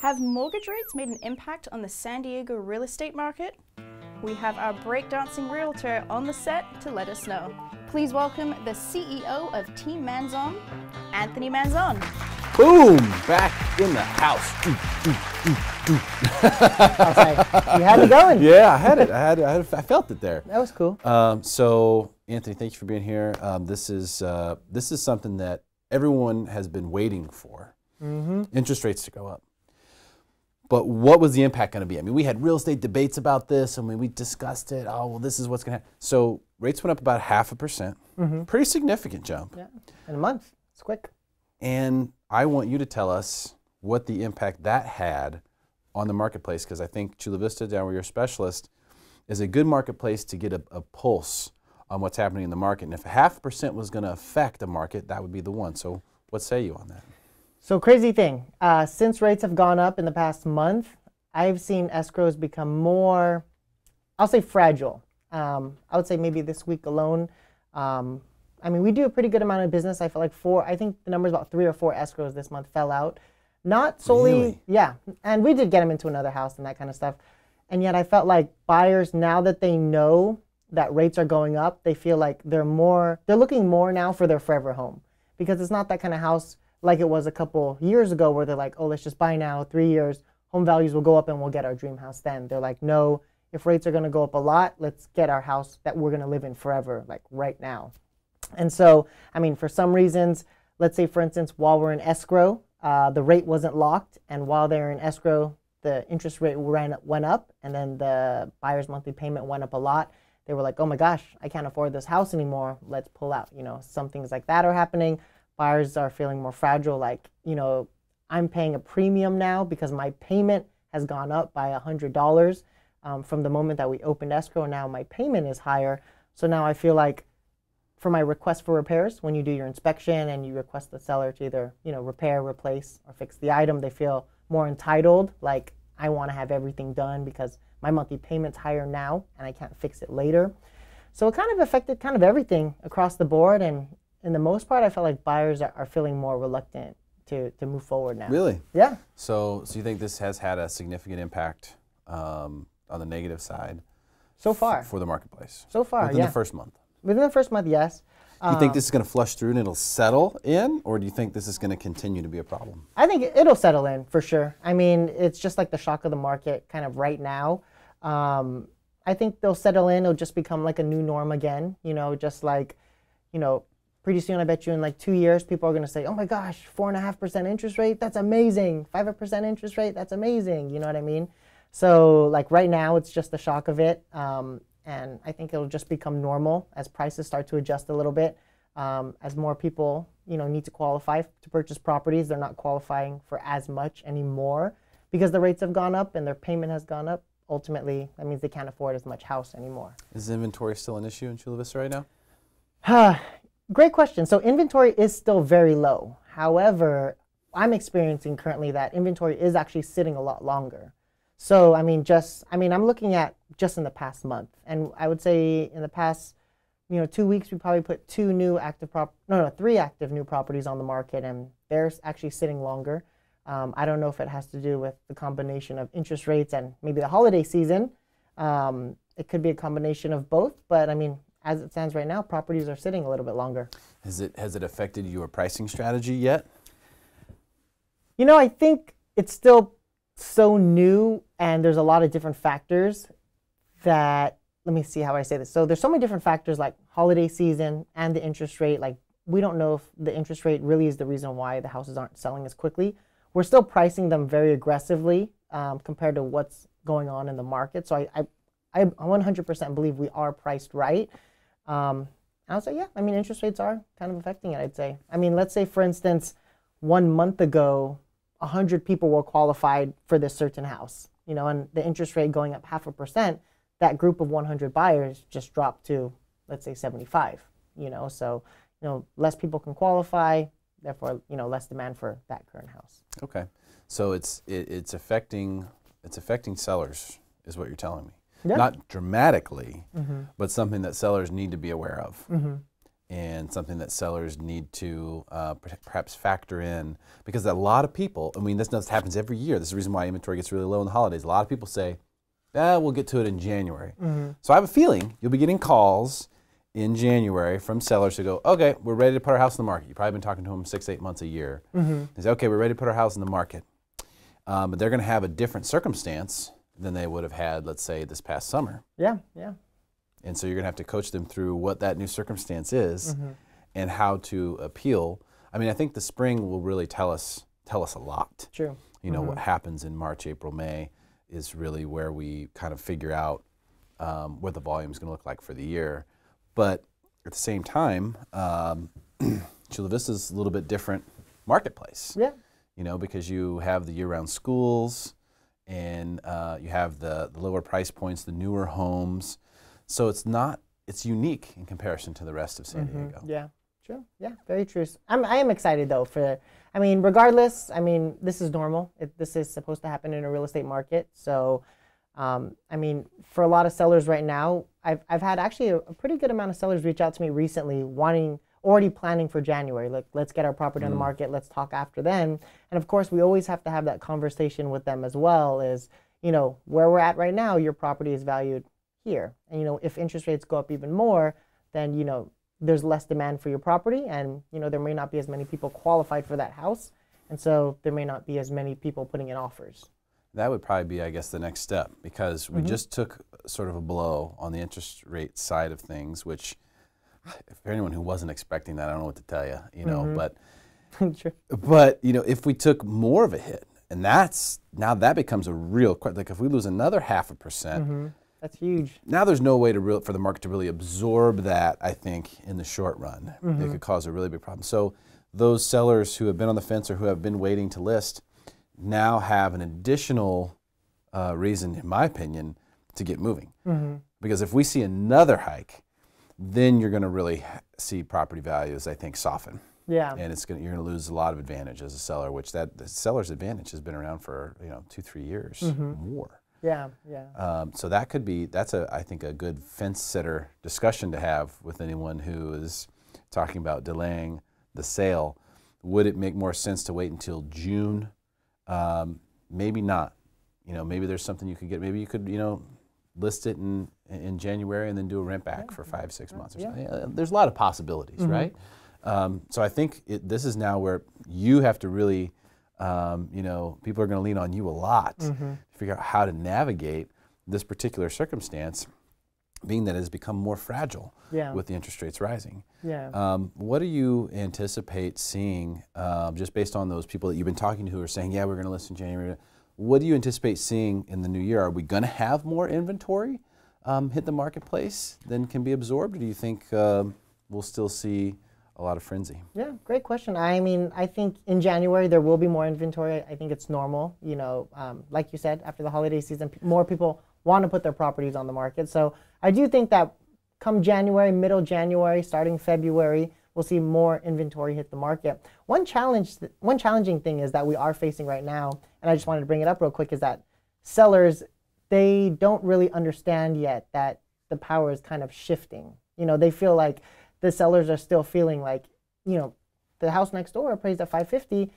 Have mortgage rates made an impact on the San Diego real estate market? We have our breakdancing realtor on the set to let us know. Please welcome the CEO of Team Manzon, Anthony Manzon. Boom! Back in the house. You had me going. Yeah, I had it. I felt it there. That was cool. So, Anthony, thank you for being here. This is something that everyone has been waiting for. Interest rates to go up. But what was the impact going to be? I mean, we had real estate debates about this, and we discussed it. Oh, well, this is what's going to happen. So rates went up about 0.5%. Pretty significant jump. Yeah, in a month. It's quick. And I want you to tell us what the impact that had on the marketplace, because I think Chula Vista, down where you're a specialist, is a good marketplace to get a pulse on what's happening in the market. And if 0.5% was going to affect the market, that would be the one. So what say you on that? So crazy thing, since rates have gone up in the past month, I've seen escrows become more, I'll say fragile. I would say maybe this week alone. I mean, we do a pretty good amount of business. I feel like I think the number's about 3 or 4 escrows this month fell out. Not solely, really? Yeah. And we did get them into another house and that kind of stuff. And yet I felt like buyers, now that they know that rates are going up, they feel like they're looking more now for their forever home. Because it's not that kind of house like it was a couple years ago where they're like, oh, let's just buy now, 3 years, home values will go up and we'll get our dream house then. They're like, no, if rates are going to go up a lot, let's get our house that we're going to live in forever, like right now. And so, I mean, for some reasons, let's say, for instance, while we're in escrow, the rate wasn't locked. And while they're in escrow, the interest rate went up. And then the buyer's monthly payment went up a lot. They were like, oh my gosh, I can't afford this house anymore. Let's pull out. You know, some things like that are happening. Buyers are feeling more fragile. Like, you know, I'm paying a premium now because my payment has gone up by $100 from the moment that we opened escrow. Now my payment is higher. So now I feel like, for my request for repairs, when you do your inspection and you request the seller to either, you know, repair, replace, or fix the item, they feel more entitled. Like, I want to have everything done because my monthly payment's higher now and I can't fix it later. So it kind of affected kind of everything across the board. And in the most part, I feel like buyers are feeling more reluctant to move forward now. Really? Yeah. So you think this has had a significant impact on the negative side? So far. For the marketplace? So far, Within yeah. the first month? Within the first month, yes. Do you think this is going to flush through and it'll settle in, or do you think this is going to continue to be a problem? I think it'll settle in for sure. I mean, it's just like the shock of the market kind of right now. I think they'll settle in. It'll just become like a new norm again. You know, just like, you know, pretty soon I bet you in like 2 years, people are going to say, oh my gosh, 4.5% interest rate, that's amazing. 5% interest rate, that's amazing. You know what I mean? So like right now, it's just the shock of it. And I think it'll just become normal as prices start to adjust a little bit. As more people, you know, need to qualify to purchase properties, they're not qualifying for as much anymore because the rates have gone up and their payment has gone up. Ultimately, that means they can't afford as much house anymore. Is inventory still an issue in Chula Vista right now? Great question. So inventory is still very low. However, I'm experiencing currently that inventory is actually sitting a lot longer. So, I'm looking at just in the past month. And I would say in the past, 2 weeks, we probably put 3 active new properties on the market, and they're actually sitting longer. I don't know if it has to do with the combination of interest rates and maybe the holiday season. It could be a combination of both, but I mean, as it stands right now, properties are sitting a little bit longer. Has it affected your pricing strategy yet? You know, I think it's still so new and there's a lot of different factors that, let me see how I say this. So there's so many different factors like holiday season and the interest rate. Like, we don't know if the interest rate really is the reason why the houses aren't selling as quickly. We're still pricing them very aggressively compared to what's going on in the market. So I 100% believe we are priced right. I would say, yeah, I mean, interest rates are kind of affecting it, I'd say. I mean, let's say, for instance, 1 month ago, 100 people were qualified for this certain house, and the interest rate going up 0.5%, that group of 100 buyers just dropped to, let's say, 75, so, less people can qualify, therefore, less demand for that current house. Okay. So it's affecting sellers is what you're telling me. Yeah. Not dramatically, but something that sellers need to be aware of. and something that sellers need to perhaps factor in, because a lot of people, I mean, this happens every year. This is the reason why inventory gets really low in the holidays. A lot of people say, we'll get to it in January. So I have a feeling you'll be getting calls in January from sellers who go, okay, we're ready to put our house in the market. You've probably been talking to them 6-8 months a year. They say, okay, we're ready to put our house in the market. But they're going to have a different circumstance than they would have had, let's say, this past summer. Yeah. And so you're going to have to coach them through what that new circumstance is and how to appeal. I mean, I think the spring will really tell us a lot. True. You know, what happens in March, April, May is really where we kind of figure out what the volume is going to look like for the year. But at the same time, Chula Vista is a little bit different marketplace. Yeah. You know, because you have the year-round schools, and you have the lower price points, the newer homes. So it's unique in comparison to the rest of San Diego. Yeah, true. Yeah, very true. I am excited though I mean, regardless, I mean, this is normal. This is supposed to happen in a real estate market. So, I mean, for a lot of sellers right now, I've had actually a pretty good amount of sellers reach out to me recently already planning for January. Like, let's get our property on the market. Let's talk after then. And of course, we always have to have that conversation with them as well, is, you know, where we're at right now, your property is valued here. And, you know, if interest rates go up even more, then, you know, there's less demand for your property, and, you know, there may not be as many people qualified for that house. And so there may not be as many people putting in offers. That would probably be, I guess, the next step, because we just took sort of a blow on the interest rate side of things, which, for anyone who wasn't expecting that, I don't know what to tell you, you know, but, you know, if we took more of a hit, and now that becomes a real, like if we lose another 0.5%, that's huge. Now there's no way for the market to really absorb that, I think, in the short run. It could cause a really big problem. So those sellers who have been on the fence or who have been waiting to list now have an additional reason, in my opinion, to get moving. Because if we see another hike, then you're going to really see property values, I think, soften. Yeah. And you're going to lose a lot of advantage as a seller, which the seller's advantage has been around for 2-3 years more. Yeah. So that's I think a good fence sitter discussion to have with anyone who is talking about delaying the sale. Would it make more sense to wait until June? Maybe not. You know, maybe there's something you could get. Maybe you could, you know, list it in January and then do a rent back for 5-6 months or something. Yeah, there's a lot of possibilities, right? So I think this is now where you have to really, you know, people are going to lean on you a lot to figure out how to navigate this particular circumstance, being that it has become more fragile with the interest rates rising. Yeah. What do you anticipate seeing, just based on those people that you've been talking to who are saying, yeah, we're going to list in January? What do you anticipate seeing in the new year? Are we going to have more inventory hit the marketplace than can be absorbed? Or do you think we'll still see a lot of frenzy? Yeah, great question. I mean, I think in January there will be more inventory. I think it's normal. You know, like you said, after the holiday season, more people want to put their properties on the market. So I do think that come January, middle January, starting February, we'll see more inventory hit the market. One challenging thing is that we are facing right now, and I just wanted to bring it up real quick, is that sellers, they don't really understand yet that the power is kind of shifting. You know, they feel like the sellers are still feeling like, you know, the house next door appraised at $550.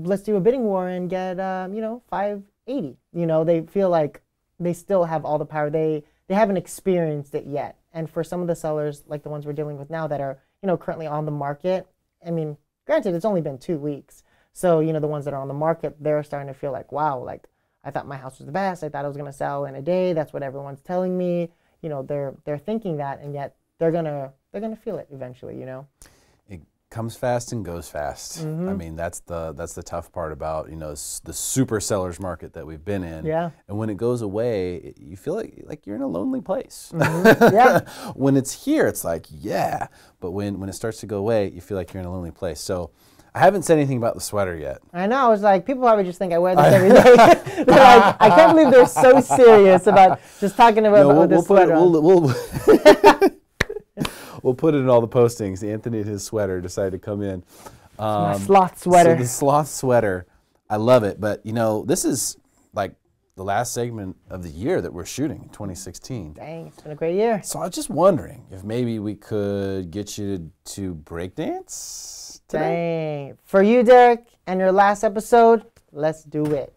Let's do a bidding war and get, you know, $580. You know, they feel like they still have all the power. They haven't experienced it yet. And for some of the sellers, like the ones we're dealing with now that are, you know, currently on the market, I mean, granted, it's only been 2 weeks. So, you know, the ones that are on the market, they're starting to feel like, wow, like I thought my house was the best. I thought I was going to sell in a day. That's what everyone's telling me. You know, they're thinking that, and yet they're gonna feel it eventually. You know, it comes fast and goes fast. I mean, that's the tough part about, you know, the super sellers market that we've been in. Yeah. And when it goes away, you feel like you're in a lonely place. Yeah. When it's here, it's like, yeah. But when it starts to go away, you feel like you're in a lonely place. So I haven't said anything about the sweater yet. I know. I was like, people probably just think I wear this every day. They're like, I can't believe they're so serious about just talking about this sweater. We'll put it in all the postings. Anthony and his sweater decided to come in. My sloth sweater. So the sloth sweater, I love it. But, you know, this is like the last segment of the year that we're shooting, 2016. Dang, it's been a great year. So I was just wondering if maybe we could get you to breakdance today. Dang. For you, Derek, and your last episode, let's do it.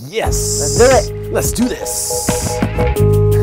Yes. Let's do it. Let's do this.